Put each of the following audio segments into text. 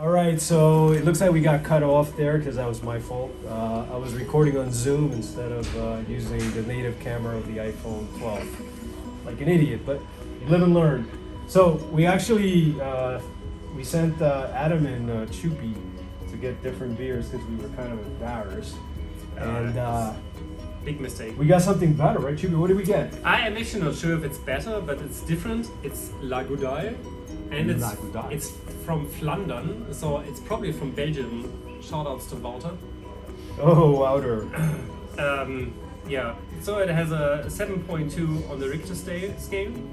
All right, so it looks like we got cut off there because that was my fault. I was recording on Zoom instead of using the native camera of the iPhone 12. Like an idiot, but you live and learn. So we actually, we sent Adam and Schuppi to get different beers because we were kind of embarrassed. And big mistake. we got something better, right, Schuppi? What did we get? I am actually not sure if it's better, but it's different. It's La Goudaille, and La Goudaille. it's from Flandern, so it's probably from Belgium. Shoutouts to Wouter. Oh, Wouter. Yeah, so it has a 7.2 on the Richter scale,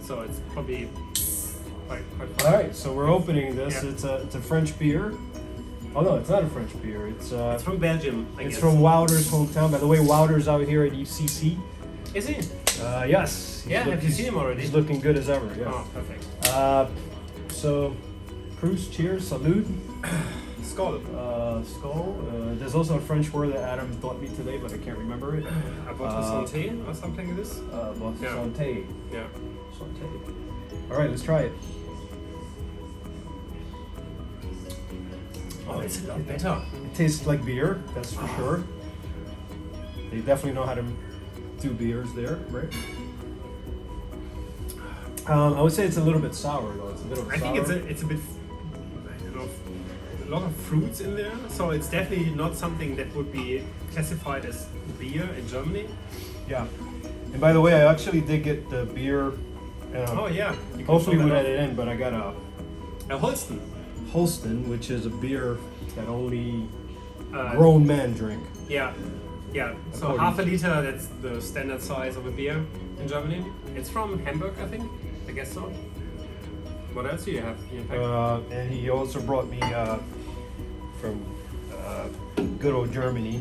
so it's probably quite fun. All right, so we're opening this. Yeah. It's a French beer. Oh no, it's not a French beer. It's It's from Belgium, I it's guess. from Wouter's hometown. By the way, Wouter's out here at ECC. Is he? Yes. Yeah, have you seen him already? He's looking good as ever. Yeah. Oh, perfect. So, Proust, cheers, salud, Skål. skull. There's also a French word that Adam taught me today, but I can't remember it. A votre santé or something like this? Votre Yeah. santé. Yeah. Santé. All right, let's try it. Oh, it's a lot better. It tastes like beer, that's for sure. They definitely know how to do beers there, right? I would say it's a little bit sour though. It's a bit of a I sour. think it's a bit, I don't know, a lot of fruits in there, so it's definitely not something that would be classified as beer in Germany. Yeah. And by the way, I actually did get the beer. Oh yeah. You can Hopefully show we that had it in, but I got a off. A Holsten. Holsten, which is a beer that only Uh, grown men drink. Yeah. Yeah. So According- half a liter, that's the standard size of a beer in Germany. It's from Hamburg, I think. I guess so. What else do you have in your pack? And he also brought me from good old Germany,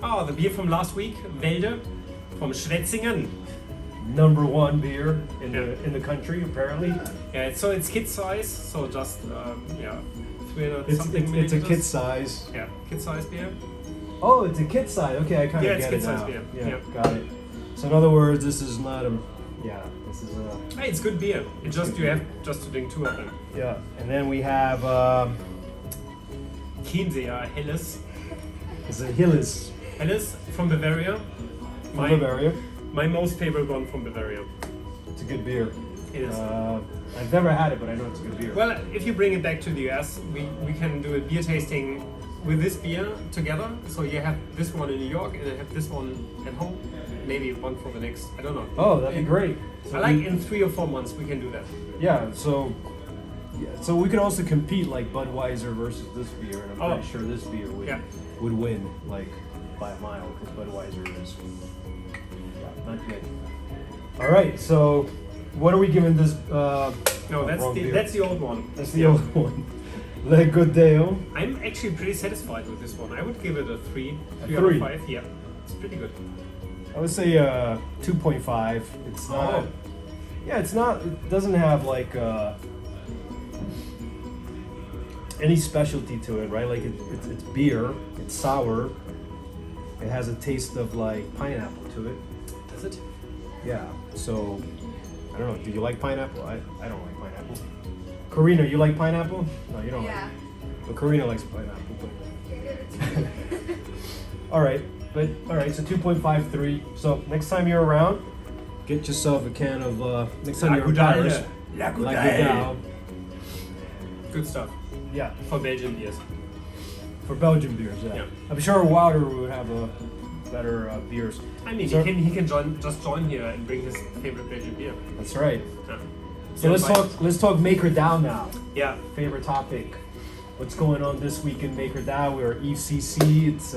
Oh, the beer from last week, Welde, from Schwetzingen. #1 beer in Yeah. the country apparently. Yeah, it's kid size, so just 300 It's something it's a milliliters. kid size. Yeah, kid size beer. Oh, it's a kid size. Okay, I kind of Yeah, it's get it kid-size now. beer. Yeah, Yeah. got it. So in other words, this is not a. Yeah, this is a. Hey, it's good beer. It just you have just to drink 2 of them. Yeah, and then we have. Chiemseer Helles. It's a Hillis Helles from Bavaria. from Bavaria. My most favorite one from Bavaria. It's a good beer. It is. I've never had it, but I know it's a good beer. Well, if you bring it back to the US, we can do a beer tasting with this beer together. So you have this one in New York and I have this one at home. Maybe one for the next. I don't know. Oh, that'd be great. So I like in 3 or 4 months we can do that. Yeah, so we could also compete like Budweiser versus this beer, and I'm pretty sure this beer would win like by a mile because Budweiser is not good. All right, so what are we giving this? No, wrong beer. that's the old one. That's the old one. Le Godeo. I'm actually pretty satisfied with this one. I would give it a 3. A 3 out of three? 5. Yeah, it's pretty good. I would say 2.5. It's not. Oh. Yeah, it's not. It doesn't have like any specialty to it, right? Like it's beer. It's sour. It has a taste of like pineapple to it. Does it? Yeah. So I don't know. Do you like pineapple? I don't like pineapple. Karina, you like pineapple? No, you don't. Yeah. Like. But Karina likes pineapple. But... all right. But all right. So 2.53. So next time you're around, get yourself a can of. Next time you're in Paris, La La Goudaille. Good stuff. Yeah. For Belgian beers. For Belgian beers, yeah. Yeah. I'm sure Wouter would have better beers. I mean, So- he can join here and bring his favorite Belgian beer. That's right. Yeah. So let's talk Maker DAO now. Yeah. Favorite topic. What's going on this week in Maker DAO? We're at ECC. It's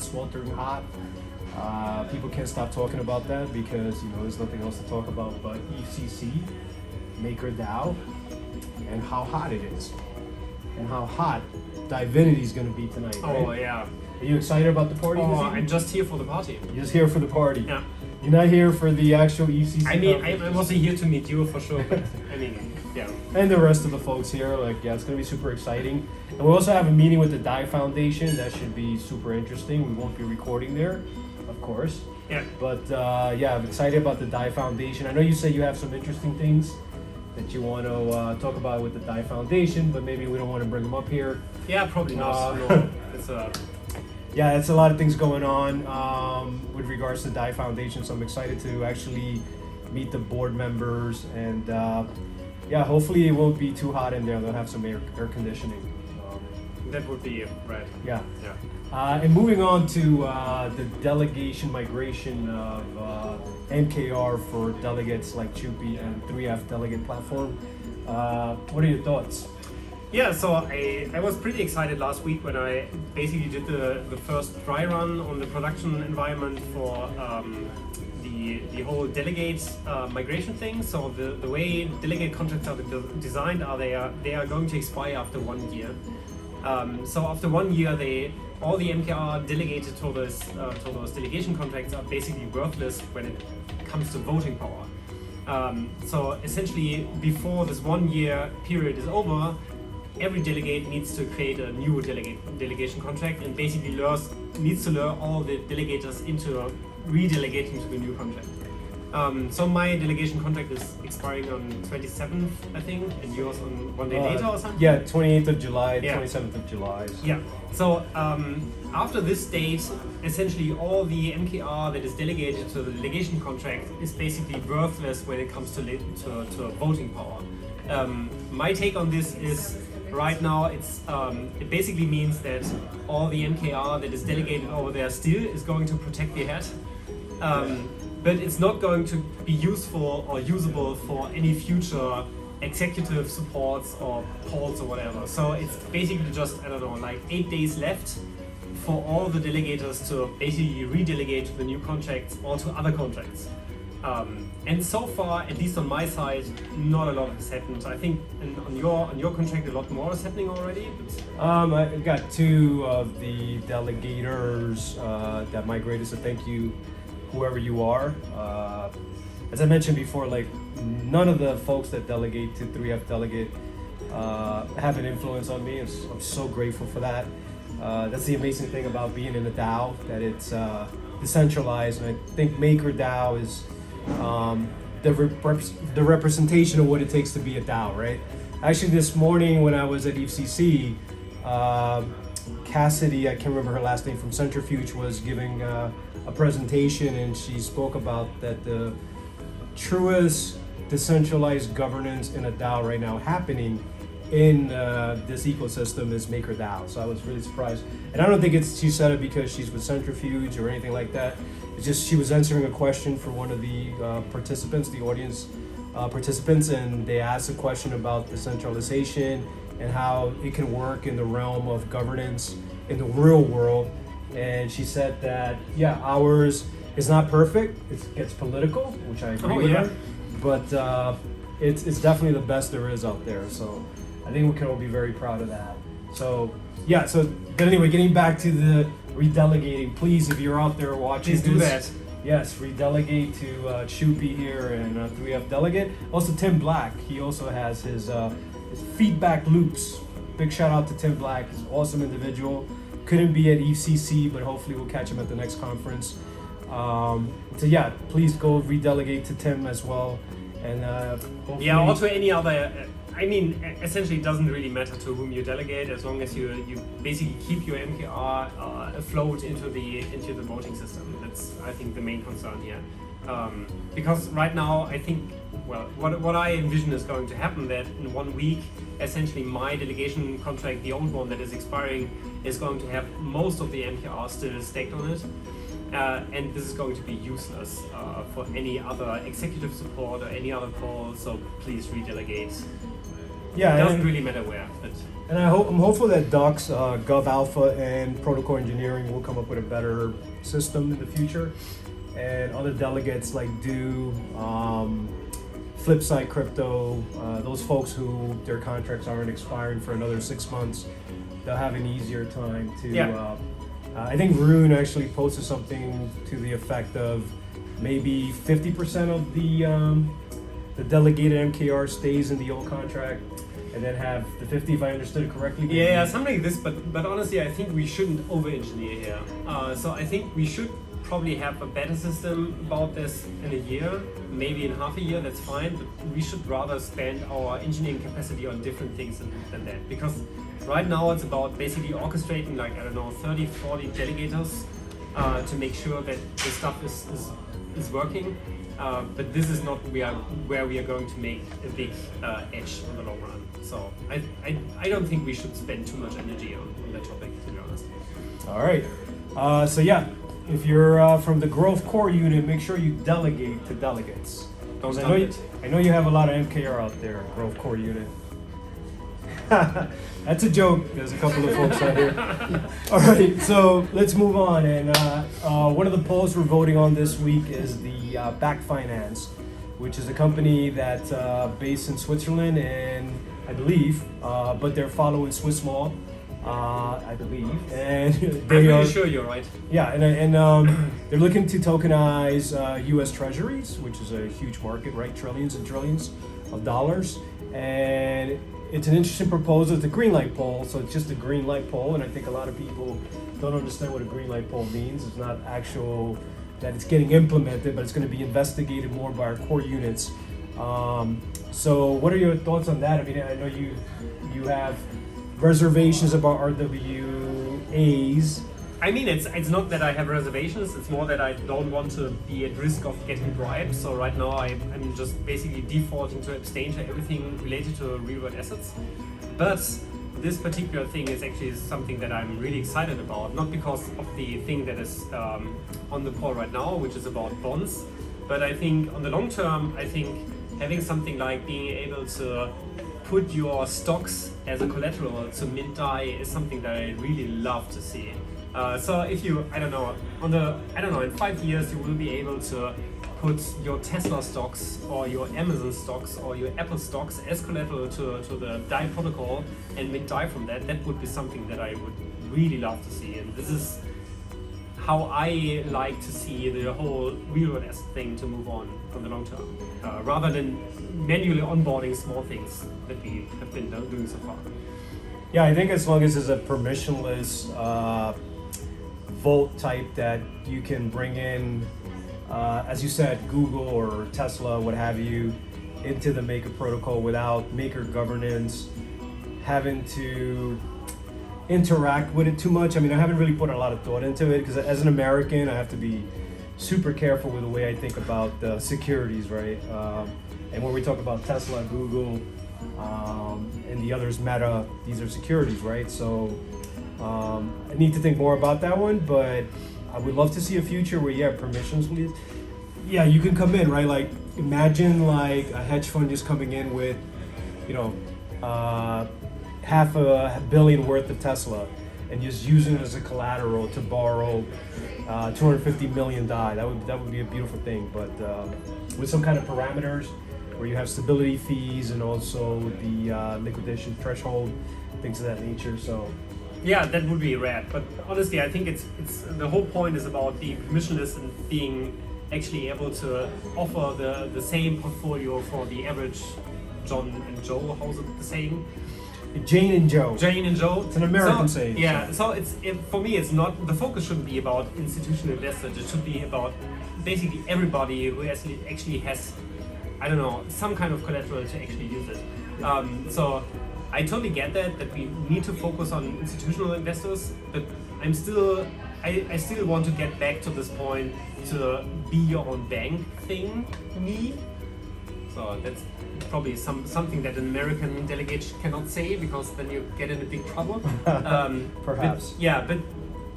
sweltering hot. People can't stop talking about that because there's nothing else to talk about but ECC, Maker DAO, and how hot it is, and how hot Divinity is going to be tonight. Oh Right? yeah. Are you excited about the party? Oh, this I'm evening? just here for the party. You're just here for the party. Yeah. You're not here for the actual ECC. I mean, conference. I'm also here to meet you for sure. But I mean, yeah. And the rest of the folks here, it's gonna be super exciting. And we also have a meeting with the DAI Foundation. That should be super interesting. We won't be recording there, of course. Yeah. But I'm excited about the DAI Foundation. I know you say you have some interesting things that you want to talk about with the DAI Foundation, but maybe we don't want to bring them up here. Yeah, probably not. No, it's Yeah, it's a lot of things going on with regards to DAI Foundation, so I'm excited to actually meet the board members, and yeah, hopefully it won't be too hot in there. They'll have some air conditioning. that would be right. Yeah. Yeah. And moving on to the delegation migration of MKR for delegates like Schuppi and 3F Delegate platform. What are your thoughts? Yeah, so I was pretty excited last week when I basically did the first dry run on the production environment for the whole delegate migration thing. So the way delegate contracts are designed are they are going to expire after 1 year. So after 1 year, all the MKR delegated to those delegation contracts are basically worthless when it comes to voting power. So essentially, before this 1 year period is over, every delegate needs to create a new delegation contract and basically needs to lure all the delegators into redelegating to the new contract. So my delegation contract is expiring on 27th, I think, and yours on 1 day later or something? Yeah, 28th of July, Yeah. 27th of July. Yeah. So after this date, essentially all the MKR that is delegated to the delegation contract is basically worthless when it comes to voting power. My take on this is right now it basically means that all the MKR that is delegated over there still is going to protect the head. But it's not going to be useful or usable for any future executive supports or polls or whatever. So it's basically just, I don't know, like 8 days left for all the delegators to basically redelegate to the new contracts or to other contracts. And so far, at least on my side, not a lot has happened. I think on your contract, a lot more is happening already. I got 2 of the delegators that migrated, so thank you, whoever you are. As I mentioned before, like none of the folks that delegate to 3F Delegate have an influence on me. I'm so grateful for that. That's the amazing thing about being in a DAO, that it's decentralized, and I think MakerDAO is the representation of what it takes to be a DAO, right? Actually, this morning when I was at EFCC, Cassidy, I can't remember her last name, from Centrifuge, was giving a presentation, and she spoke about that the truest decentralized governance in a DAO right now happening in this ecosystem is MakerDAO. So I was really surprised, and I don't think she said it because she's with Centrifuge or anything like that. It's just she was answering a question for one of the participants, the audience participants, and they asked a question about decentralization and how it can work in the realm of governance in the real world. And she said that, yeah, ours is not perfect. It gets political, which I agree with her, but it's definitely the best there is out there. So I think we can all be very proud of that. So yeah, but anyway, getting back to the redelegating, please, if you're out there watching, please do that. Yes, redelegate to Schuppi here and 3F Delegate. Also, Tim Black, he also has his feedback loops. Big shout out to Tim Black. He's an awesome individual. Couldn't be at ECC, but hopefully we'll catch him at the next conference. So yeah, please go redelegate to Tim as well. And hopefully, yeah, or to any other. I mean, essentially, it doesn't really matter to whom you delegate, as long as you basically keep your MKR afloat into the voting system. That's, I think, the main concern here. Because right now, I think, well, what I envision is going to happen, that in 1 week, essentially my delegation contract, the old one that is expiring, is going to have most of the MKR still staked on it. And this is going to be useless for any other executive support or any other call, so please redelegate. yeah, It doesn't really matter where. But and I'm hopeful that Docs, Gov Alpha, and Protocol Engineering will come up with a better system in the future. And other delegates like Do, Flipside Crypto, those folks who their contracts aren't expiring for another 6 months, they'll have an easier time to. Yeah. I think Rune actually posted something to the effect of maybe 50% of the delegated MKR stays in the old contract, and then have the 50, if I understood it correctly. yeah, something like this. But honestly, I think we shouldn't over-engineer here. So I think we should probably have a better system about this in a year, maybe in half a year, that's fine, but we should rather spend our engineering capacity on different things than that. Because right now it's about basically orchestrating like, I don't know, 30, 40 delegators to make sure that the stuff is working. But this is not where we are going to make a big edge in the long run. So I don't think we should spend too much energy on that topic, to be honest. All right. So yeah, if you're from the growth core unit, make sure you delegate to delegates. Don't I know you have a lot of MKR out there, growth core unit. That's a joke. There's a couple of folks out here. All right, so let's move on. And one of the polls we're voting on this week is the Back Finance, which is a company that's based in Switzerland, and I believe, but they're following Swiss law, I believe. And I'm pretty sure you're right. Yeah, and they're looking to tokenize U.S. Treasuries, which is a huge market, right? Trillions and trillions of dollars. And it's an interesting proposal. It's a green light poll, so it's just a green light poll, and I think a lot of people don't understand what a green light poll means. It's not actual that it's getting implemented, but it's going to be investigated more by our core units. So what are your thoughts on that? I mean, I know you have reservations about RWAs. I mean, it's not that I have reservations, it's more that I don't want to be at risk of getting bribed. So right now I'm just basically defaulting to abstain to everything related to real-world assets. But this particular thing is actually something that I'm really excited about, not because of the thing that is on the poll right now, which is about bonds, but I think on the long term, I think having something like being able to put your stocks as a collateral to mint DAI is something that I really love to see. So if you, in 5 years you will be able to put your Tesla stocks or your Amazon stocks or your Apple stocks as collateral to the DAI protocol and mint DAI from that, that would be something that I would really love to see. And this is how I like to see the whole real-world asset thing to move on the long term, rather than manually onboarding small things that we have been doing so far. Yeah, I think as long as it's a permissionless vault type that you can bring in, as you said, Google or Tesla, what have you, into the Maker protocol without Maker governance, having to interact with it too much. I mean, I haven't really put a lot of thought into it because as an American, I have to be super careful with the way I think about the securities, right? And when we talk about Tesla, Google, and the others, Meta, these are securities, right? So I need to think more about that one, but I would love to see a future where you have permissions. Yeah, you can come in, right? Like imagine like a hedge fund just coming in with, $500 million worth of Tesla and just using it as a collateral to borrow 250 million DAI. That would be a beautiful thing, but with some kind of parameters where you have stability fees and also the liquidation threshold, things of that nature. So yeah, that would be rad. But honestly, I think it's the whole point is about being permissionless and being actually able to offer the same portfolio for the average John and Joe. How's it the saying? Jane and Joe. Jane and Joe. It's an American saying. Yeah, so for me, it's not, the focus shouldn't be about institutional investors. It should be about basically everybody who actually has, some kind of collateral to actually use it. So I totally get that we need to focus on institutional investors, but I still want to get back to this point to be your own bank thing. So that's probably something that an American delegate cannot say, because then you get in a big trouble. Perhaps. But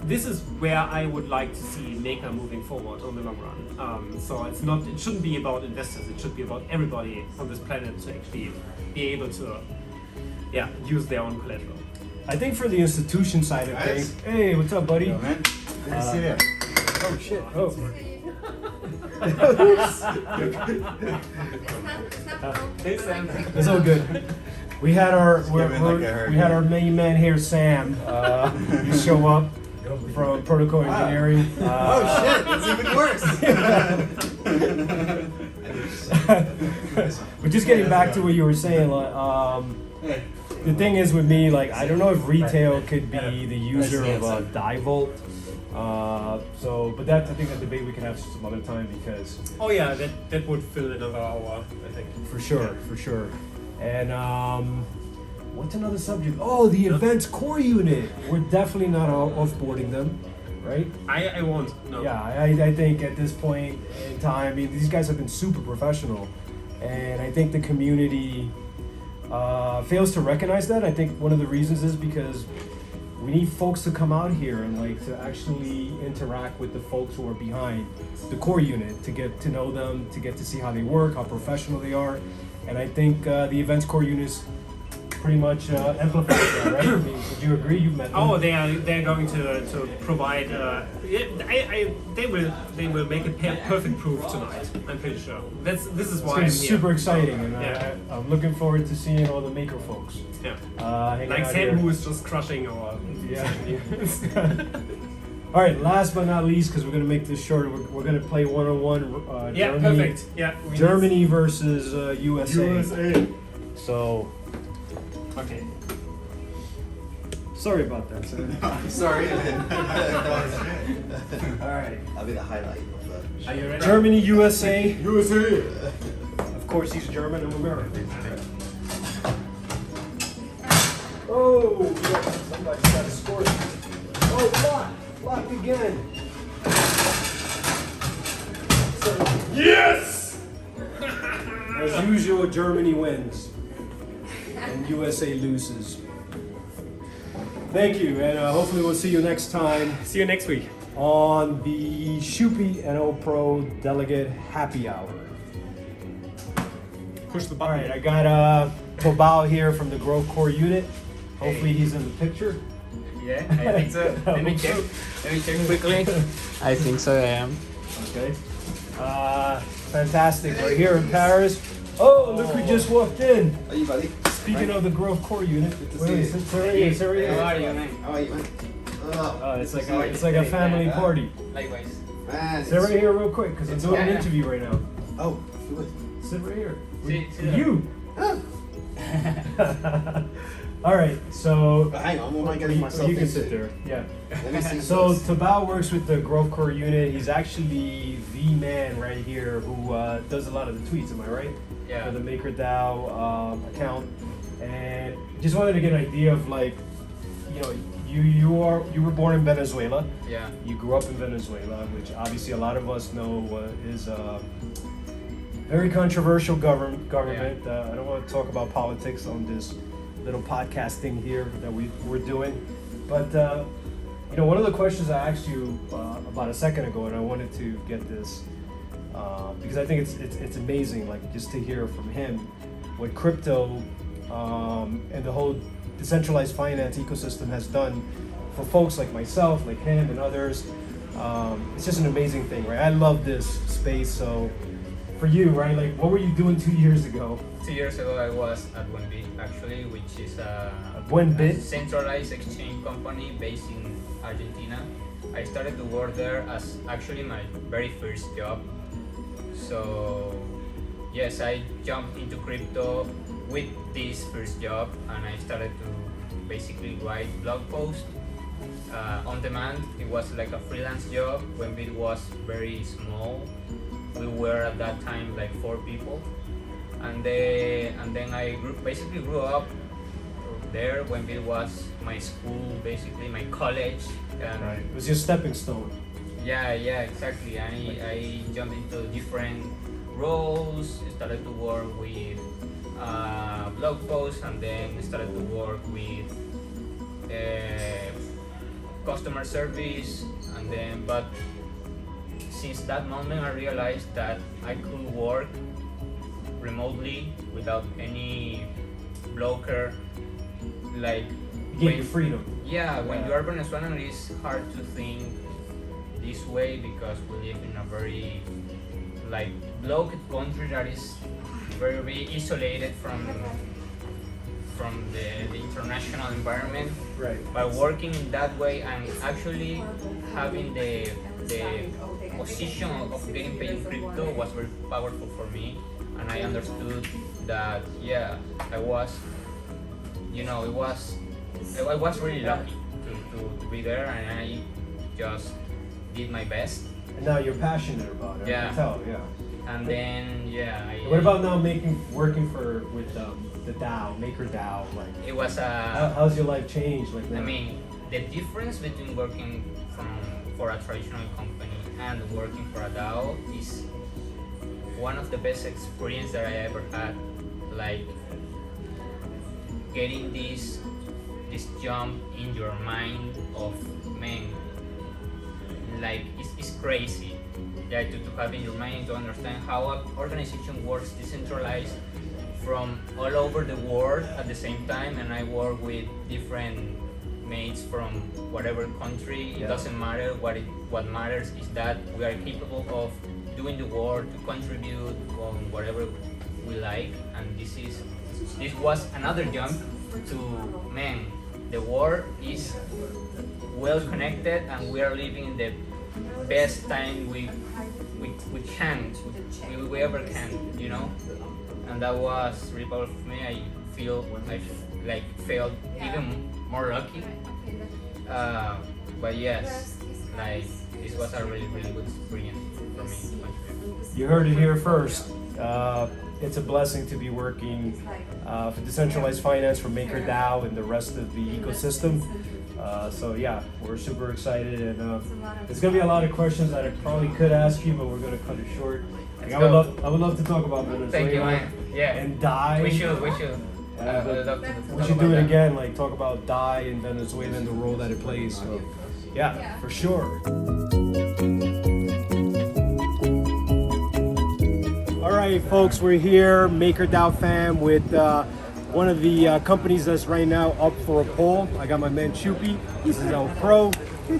this is where I would like to see Maker moving forward on the long run. So it shouldn't be about investors. It should be about everybody on this planet to actually be able to, use their own collateral. I think for the institution side of things, hey, what's up, buddy? Yo, man. Good to see you. Oh shit! Oh. Hey, Sam. It's all good. We had our main man here, Sam. Show up from protocol engineering. Oh shit! It's even worse. But just getting back to what you were saying, the thing is with me, like I don't know if retail could be the user of a DAI vault. But that's, I think, a debate we can have some other time because Oh yeah, that would fill another hour, I think. for sure, for sure. And what's another subject? Oh, the events core unit. We're definitely not offboarding them, right? I won't. No. Yeah, I think at this point in time, I mean, these guys have been super professional, and I think the community fails to recognize that. I think one of the reasons is because we need folks to come out here and like to actually interact with the folks who are behind the core unit, to get to know them, to get to see how they work, how professional they are, and I think the events core units pretty much amplifies that, right? I mean, would you agree? You've met them. Oh, they're going to provide. They will make it perfect proof tonight. I'm pretty sure. This is It's why gonna I'm be here. super exciting, and Yeah. I'm looking forward to seeing all the maker folks. Yeah. Hanging Like out Sam, here. who is just crushing our. Yeah. All right, last but not least, because we're gonna make this short, we're gonna play one-on-one. Yeah, Germany, perfect. Yeah. we need- Germany versus USA. USA. So, Okay. sorry about that, Sam. I'm sorry. All right, I'll be the highlight of the Are you ready? Germany, USA. USA. Of course, he's German. I'm American. Oh, yeah, somebody's got a score. Oh, block again. Yes. As usual, Germany wins and USA loses. Thank you, and hopefully we'll see you next time See you next week. on the Schuppi and ElPro Delegate Happy Hour. Push the All button. right, I got Tabal here from the Grove Core Unit. Hopefully he's in the picture. Yeah, I think so. Let me check. Let me check quickly. I think so. I am. Okay. Fantastic. We're here in Paris. Oh, look who just walked in. Are you, buddy? Speaking of the Grove Core Unit, to wait, see you. sit right here, sit right here. How are you, man? How are you, man? Oh, It's like a family party. Likewise. man. Sit right here real quick, because I'm doing an Yeah. interview right now. Oh, do it. Sit right here. Sit there. You. All right, so But hang on, what am I getting myself you can into? sit there. Yeah. Let me see. So first. Tabal works with the Grove Core Unit. He's actually the man right here who does a lot of the tweets. Am I right? Yeah. For the MakerDAO account, and just wanted to get an idea of like, you know, you were born in Venezuela. Yeah. You grew up in Venezuela, which obviously a lot of us know is a very controversial government. I don't want to talk about politics on this little podcast thing here that we're doing, but you know, one of the questions I asked you about a second ago, and I wanted to get this because I think it's amazing, like just to hear from him what crypto and the whole decentralized finance ecosystem has done for folks like myself, like him and others. It's just an amazing thing, right? I love this space. So for you, right, like what were you doing 2 years ago? 2 years ago, I was at Buenbit, actually, which is a Buenbit? centralized exchange company based in Argentina. I started to work there as actually my very first job. So yes, I jumped into crypto with this first job, and I started to basically write blog posts on demand. It was like a freelance job when it was very small. We were at that time like 4 people, and then I basically grew up there when it was my school, basically my college. And Right. It was your stepping stone. yeah, exactly. I jumped into different roles, started to work with blog posts, and then started to work with customer service, and then but since that moment I realized that I could work remotely without any blocker, like It gave you freedom. when you are Venezuelan, it's hard to think this way because we live in a very like blocked country that is very isolated from the international environment. Right. By working in that way and actually having the position of getting paid in crypto was very powerful for me, and I understood that I was really lucky to be there, and just did my best. And now you're passionate about it. I Yeah. can tell, yeah. And then What about now working with the DAO, Maker DAO? Like, it was how's your life changed? Like, I now? mean, the difference between working for a traditional company and working for a DAO is one of the best experience that I ever had. Like getting this jump in your mind of, man, like it's crazy. Yeah, to have in your mind to understand how an organization works decentralized from all over the world at the same time, and I work with different mates from whatever country. It doesn't matter. What matters is that we are capable of doing the work to contribute on whatever we like, and this was another jump to, man, the world is well connected and we are living in the best time we ever can, you know. And that was really powerful for me. I felt even more lucky. But yes, like this was a really good experience for me. You heard it here first. It's a blessing to be working for decentralized finance for MakerDAO and the rest of the ecosystem. So yeah, we're super excited, and there's gonna be a lot of questions that I probably could ask you, but we're gonna cut it short. Like, I would love to talk about Venezuela. Thank you, man. Yeah. And DAI. We should. We Love to should talk do about it that. again, like talk about DAI in Venezuela and the role that it plays. So yeah, for sure. All right, folks, we're here, MakerDAO fam, with one of the companies that's right now up for a poll. I got my man Schuppi, this is ElPro,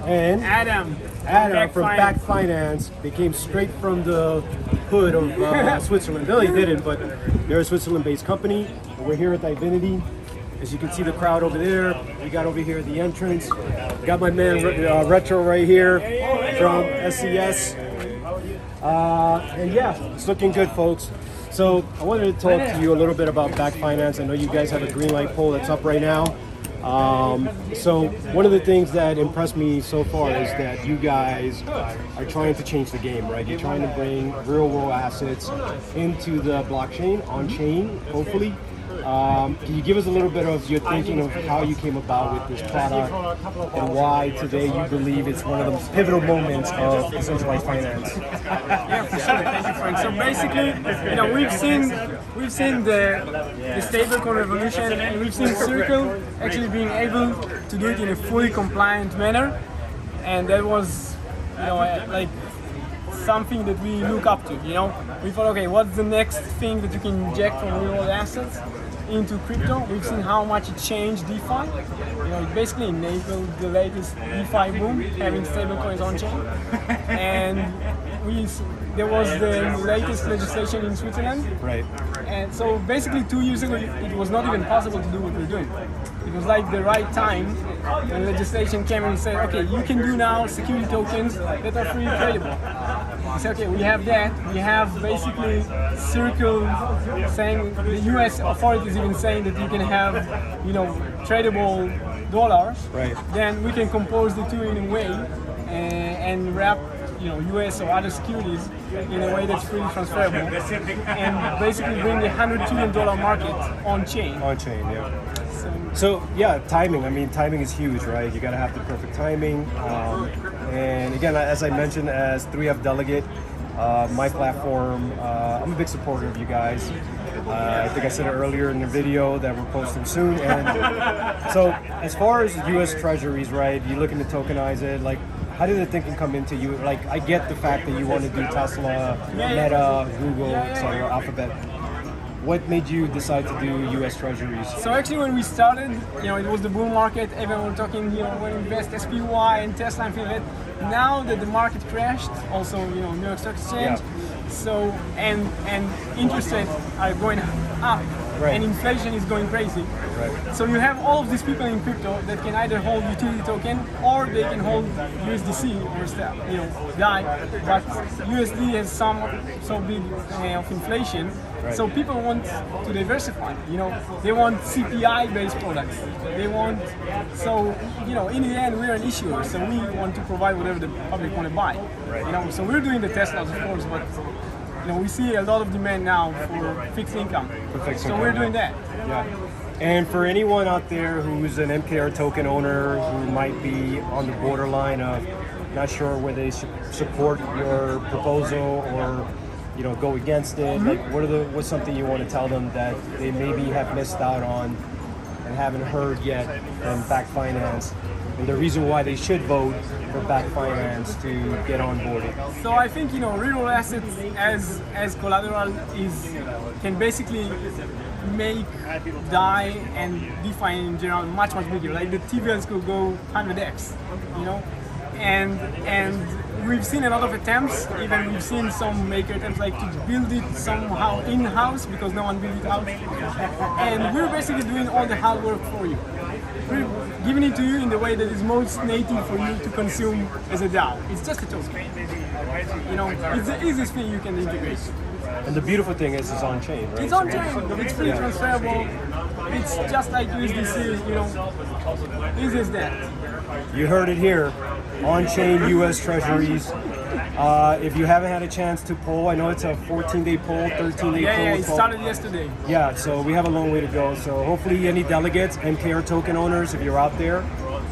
and Adam from Back Finance. They came straight from the hood of Switzerland. Billy didn't, but they're a Switzerland-based company. And we're here at Divinity. As you can see the crowd over there. We got over here at the entrance. Got my man Retro right here from SCS. And yeah, it's looking good, folks. So I wanted to talk to you a little bit about Back Finance. I know you guys have a green light poll that's up right now. So one of the things that impressed me so far is that you guys are trying to change the game, right? You're trying to bring real world assets into the blockchain, on chain, hopefully. Can you give us a little bit of your thinking of how you came about with this product and why today you believe it's one of the pivotal moments of decentralized finance? Yeah, for sure. Thank you, Frank. So basically, you know, we've seen the stablecoin revolution, and we've seen Circle actually being able to do it in a fully compliant manner, and that was, you know, like something that we look up to. You know, we thought, okay, what's the next thing that you can inject from real world assets into crypto? We've seen how much it changed DeFi. You know, it basically enabled the latest DeFi boom, having stablecoins on chain. And there was the latest legislation in Switzerland. Right. And so basically 2 years ago, it was not even possible to do what we're doing. It was like the right time when legislation came and said, okay, you can do now security tokens that are freely tradable. We said, okay, we have that. We have basically Circle saying, the US authorities even saying that you can have, you know, tradable dollars. Right. Then we can compose the two in a way and wrap, you know, US or other securities in a way that's freely transferable, and basically bring the $100 trillion market on chain. On chain, yeah. So yeah, timing. I mean, timing is huge, right? You gotta have the perfect timing. And again, as I mentioned, as 3F Delegate, my platform, I'm a big supporter of you guys. I think I said it earlier in the video that we're posting soon. And so as far as US Treasuries, right, you're looking to tokenize it, like, how did the thinking come into you? Like, I get the fact that you want to do Tesla, Meta, Google, etc., Alphabet. What made you decide to do US Treasuries? So actually when we started, you know, it was the bull market, everyone was talking, you know, when we invest SPY and Tesla and things like that. Now that the market crashed, also, you know, New York Stock Exchange, so, and interest rates are going up, and inflation is going crazy. Right. So you have all of these people in crypto that can either hold utility token or they can hold USDC or stuff, you know, DAI. But USD has so big of inflation Right. So people want to diversify. They want CPI-based products. They want in the end we're an issuer, so we want to provide whatever the public want to buy. Right. So we're doing the Teslas, of course, but we see a lot of demand now for fixed income. So we're doing that. Yeah. And for anyone out there who's an MKR token owner who might be on the borderline of not sure whether they support your proposal or go against it, like what's something you want to tell them that they maybe have missed out on and haven't heard yet from Back Finance, and the reason why they should vote for Back Finance to get on board? So I think real assets as collateral can basically make DAI and DeFi in general much bigger. Like the T-bills could go 100x, and we've seen a lot of attempts. Even we've seen some maker attempts like to build it somehow in-house because no one built it out. And we're basically doing all the hard work for you. We're giving it to you in the way that is most native for you to consume as a DAO. It's just a token. It's the easiest thing you can integrate. And the beautiful thing is it's on chain, right? It's on chain. It's fully transferable. It's just like USDC. Easy as that. You heard it here. On-chain U.S. Treasuries. If you haven't had a chance to poll, I know it's a 14-day poll, 13-day poll. Yeah, it started yesterday. Yeah, so we have a long way to go. So hopefully any delegates, MKR token owners, if you're out there,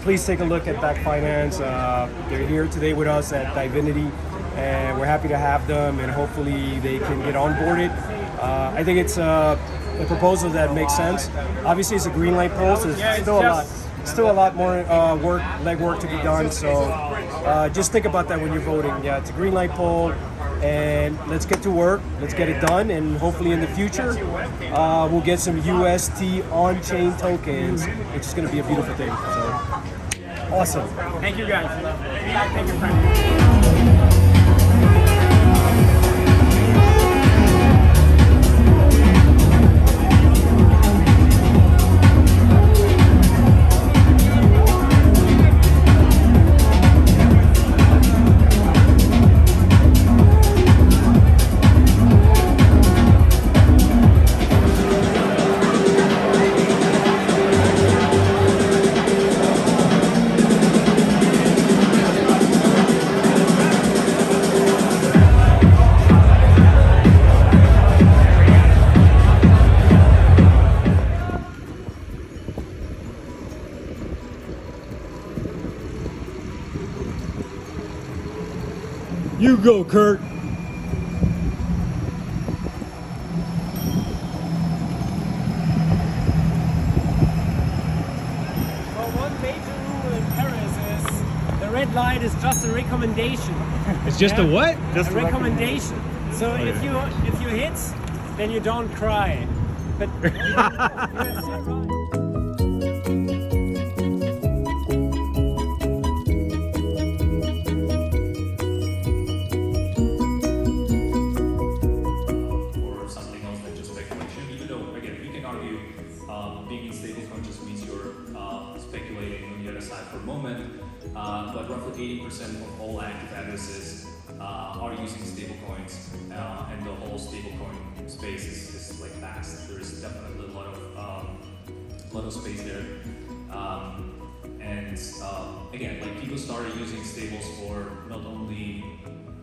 please take a look at Back Finance. They're here today with us at Divinity, and we're happy to have them, and hopefully they can get onboarded. I think it's a proposal that makes sense. Obviously, it's a green light poll, so there's still a lot more legwork to be done. So just think about that when you're voting. Yeah, it's a green light poll, and let's get to work. Let's get it done, and hopefully in the future we'll get some UST on-chain tokens, which is going to be a beautiful thing. So awesome. Thank you, guys. Thank you, Frank. You go, Kurt. One major rule in Paris is the red light is just a recommendation. It's just a what? Just a recommendation. So if you hit, then you don't cry. But you are still right. Being in stablecoin just means you're speculating on the other side for a moment, but roughly 80% of all active addresses are using stablecoins, and the whole stablecoin space is like vast. There is definitely a lot of space there, and again, like people started using stables for not only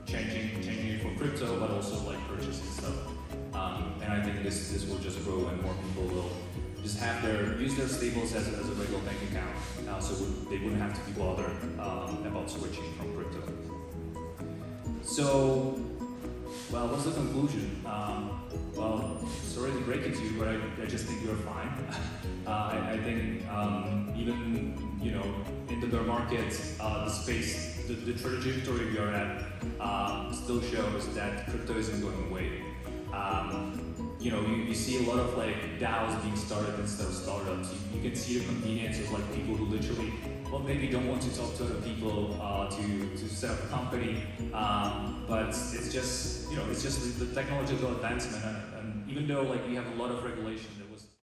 changing it for crypto, but also like purchasing stuff, and I think this will just grow and more people will just use their stables as a regular bank account, so they wouldn't have to be bothered about switching from crypto. So, well, what's the conclusion? Well, sorry to break it to you, but I just think you're fine. I think even in the bear market, the space, the trajectory we are at still shows that crypto isn't going away. You see a lot of like DAOs being started instead of startups. You can see the convenience of like people who literally, well, maybe don't want to talk to other people to set up a company, but it's just the technological advancement, and even though like we have a lot of regulation, there was